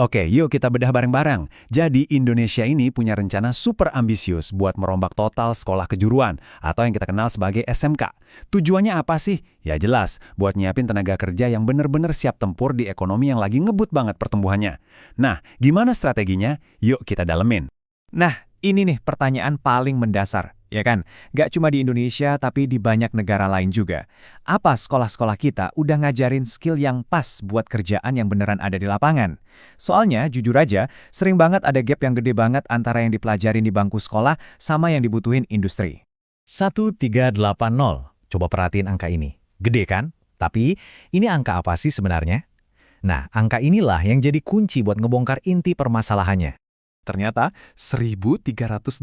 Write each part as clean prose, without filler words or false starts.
Oke, yuk kita bedah bareng-bareng. Jadi Indonesia ini punya rencana super ambisius buat merombak total sekolah kejuruan atau yang kita kenal sebagai SMK. Tujuannya apa sih? Ya jelas, buat nyiapin tenaga kerja yang bener-bener siap tempur di ekonomi yang lagi ngebut banget pertumbuhannya. Nah, gimana strateginya? Yuk kita dalemin. Nah, ini nih pertanyaan paling mendasar, ya kan? Gak cuma di Indonesia, tapi di banyak negara lain juga. Apa sekolah-sekolah kita udah ngajarin skill yang pas buat kerjaan yang beneran ada di lapangan? Soalnya, jujur aja, sering banget ada gap yang gede banget antara yang dipelajarin di bangku sekolah sama yang dibutuhin industri. 1380. Coba perhatiin angka ini. Gede kan? Tapi, ini angka apa sih sebenarnya? Nah, angka inilah yang jadi kunci buat ngebongkar inti permasalahannya. Ternyata 1.380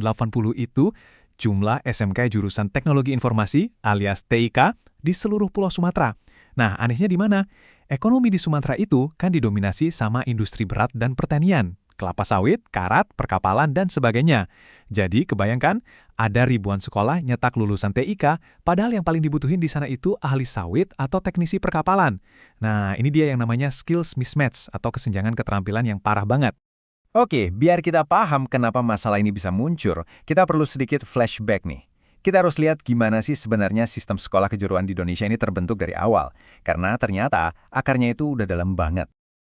itu jumlah SMK jurusan Teknologi Informasi alias TIK di seluruh Pulau Sumatera. Nah, anehnya di mana? Ekonomi di Sumatera itu kan didominasi sama industri berat dan pertanian, kelapa sawit, karat, perkapalan, dan sebagainya. Jadi, kebayangkan ada ribuan sekolah nyetak lulusan TIK, padahal yang paling dibutuhin di sana itu ahli sawit atau teknisi perkapalan. Nah, ini dia yang namanya skills mismatch atau kesenjangan keterampilan yang parah banget. Oke, biar kita paham kenapa masalah ini bisa muncul, kita perlu sedikit flashback nih. Kita harus lihat gimana sih sebenarnya sistem sekolah kejuruan di Indonesia ini terbentuk dari awal. Karena ternyata akarnya itu udah dalam banget.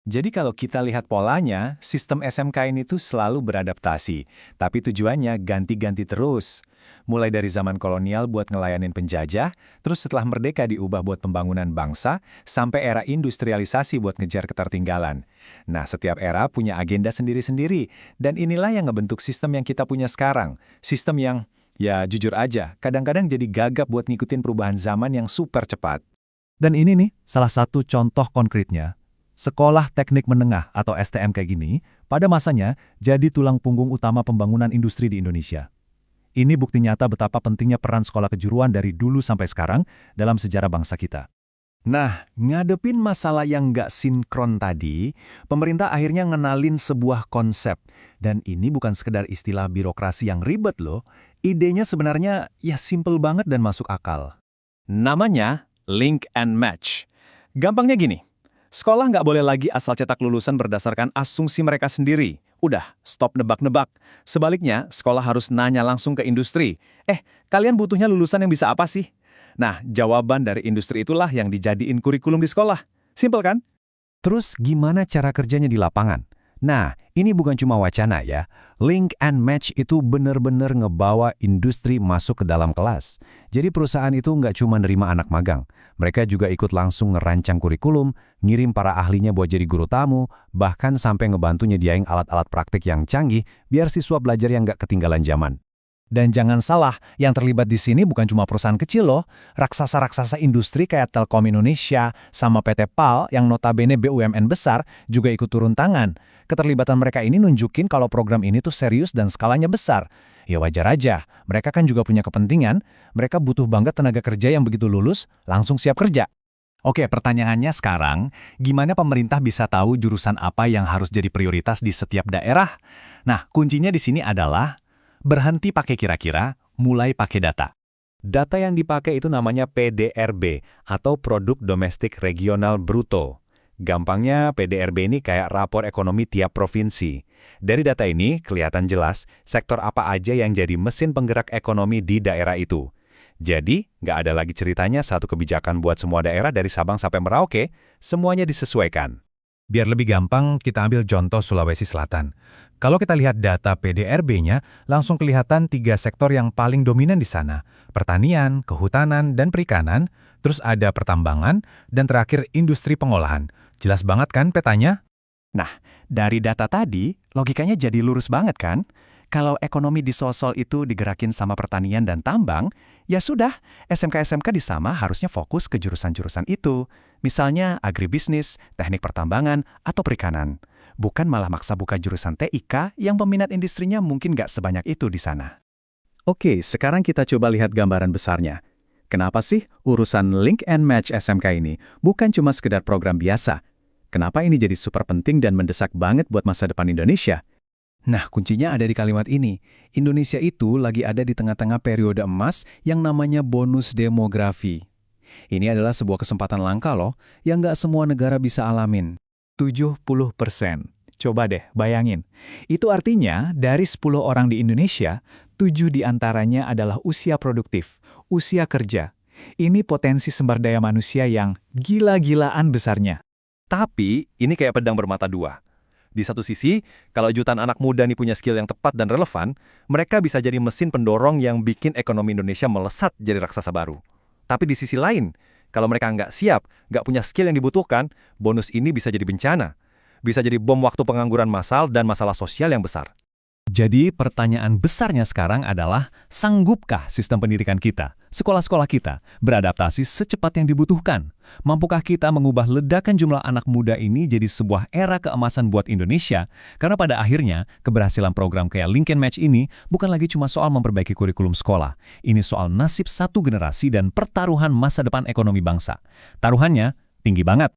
Jadi kalau kita lihat polanya, sistem SMK ini tuh selalu beradaptasi, tapi tujuannya ganti-ganti terus. Mulai dari zaman kolonial buat ngelayanin penjajah, terus setelah merdeka diubah buat pembangunan bangsa, sampai era industrialisasi buat ngejar ketertinggalan. Nah, setiap era punya agenda sendiri-sendiri, dan inilah yang ngebentuk sistem yang kita punya sekarang. Sistem yang, ya jujur aja, kadang-kadang jadi gagap buat ngikutin perubahan zaman yang super cepat. Dan ini nih, salah satu contoh konkretnya. Sekolah teknik menengah atau STM kayak gini, pada masanya jadi tulang punggung utama pembangunan industri di Indonesia. Ini bukti nyata betapa pentingnya peran sekolah kejuruan dari dulu sampai sekarang dalam sejarah bangsa kita. Nah, ngadepin masalah yang nggak sinkron tadi, pemerintah akhirnya ngenalin sebuah konsep. Dan ini bukan sekedar istilah birokrasi yang ribet loh, idenya sebenarnya ya simple banget dan masuk akal. Namanya link and match. Gampangnya gini. Sekolah nggak boleh lagi asal cetak lulusan berdasarkan asumsi mereka sendiri. Udah, stop nebak-nebak. Sebaliknya, sekolah harus nanya langsung ke industri. Kalian butuhnya lulusan yang bisa apa sih? Nah, jawaban dari industri itulah yang dijadiin kurikulum di sekolah. Simpel kan? Terus gimana cara kerjanya di lapangan? Nah, ini bukan cuma wacana ya. Link and match itu benar-benar ngebawa industri masuk ke dalam kelas. Jadi perusahaan itu nggak cuma nerima anak magang. Mereka juga ikut langsung ngerancang kurikulum, ngirim para ahlinya buat jadi guru tamu, bahkan sampai ngebantu nyediain alat-alat praktik yang canggih biar siswa belajar yang nggak ketinggalan zaman. Dan jangan salah, yang terlibat di sini bukan cuma perusahaan kecil loh. Raksasa-raksasa industri kayak Telkom Indonesia sama PT PAL yang notabene BUMN besar juga ikut turun tangan. Keterlibatan mereka ini nunjukin kalau program ini tuh serius dan skalanya besar. Ya wajar aja, mereka kan juga punya kepentingan. Mereka butuh banget tenaga kerja yang begitu lulus, langsung siap kerja. Oke, pertanyaannya sekarang, gimana pemerintah bisa tahu jurusan apa yang harus jadi prioritas di setiap daerah? Nah, kuncinya di sini adalah berhenti pakai kira-kira, mulai pakai data. Data yang dipakai itu namanya PDRB atau Produk Domestik Regional Bruto. Gampangnya PDRB ini kayak rapor ekonomi tiap provinsi. Dari data ini kelihatan jelas sektor apa aja yang jadi mesin penggerak ekonomi di daerah itu. Jadi, nggak ada lagi ceritanya satu kebijakan buat semua daerah dari Sabang sampai Merauke, semuanya disesuaikan. Biar lebih gampang, kita ambil contoh Sulawesi Selatan. Kalau kita lihat data PDRB-nya, langsung kelihatan 3 sektor yang paling dominan di sana. Pertanian, kehutanan, dan perikanan, terus ada pertambangan, dan terakhir industri pengolahan. Jelas banget kan petanya? Nah, dari data tadi, logikanya jadi lurus banget kan? Kalau ekonomi di Sosol itu digerakin sama pertanian dan tambang, ya sudah, SMK-SMK di Sama harusnya fokus ke jurusan-jurusan itu. Misalnya agribisnis, teknik pertambangan, atau perikanan. Bukan malah maksa buka jurusan TIK yang peminat industrinya mungkin nggak sebanyak itu di sana. Oke, sekarang kita coba lihat gambaran besarnya. Kenapa sih urusan link and match SMK ini bukan cuma sekedar program biasa? Kenapa ini jadi super penting dan mendesak banget buat masa depan Indonesia? Nah, kuncinya ada di kalimat ini. Indonesia itu lagi ada di tengah-tengah periode emas yang namanya bonus demografi. Ini adalah sebuah kesempatan langka loh, yang nggak semua negara bisa alamin. 70%. Coba deh, bayangin. Itu artinya dari 10 orang di Indonesia, 7 diantaranya adalah usia produktif, usia kerja. Ini potensi sumber daya manusia yang gila-gilaan besarnya. Tapi, ini kayak pedang bermata dua. Di satu sisi, kalau jutaan anak muda nih punya skill yang tepat dan relevan, mereka bisa jadi mesin pendorong yang bikin ekonomi Indonesia melesat jadi raksasa baru. Tapi di sisi lain, kalau mereka nggak siap, nggak punya skill yang dibutuhkan, bonus ini bisa jadi bencana. Bisa jadi bom waktu pengangguran massal dan masalah sosial yang besar. Jadi pertanyaan besarnya sekarang adalah, sanggupkah sistem pendidikan kita, sekolah-sekolah kita, beradaptasi secepat yang dibutuhkan? Mampukah kita mengubah ledakan jumlah anak muda ini jadi sebuah era keemasan buat Indonesia? Karena pada akhirnya, keberhasilan program kayak Link and Match ini bukan lagi cuma soal memperbaiki kurikulum sekolah. Ini soal nasib satu generasi dan pertaruhan masa depan ekonomi bangsa. Taruhannya tinggi banget.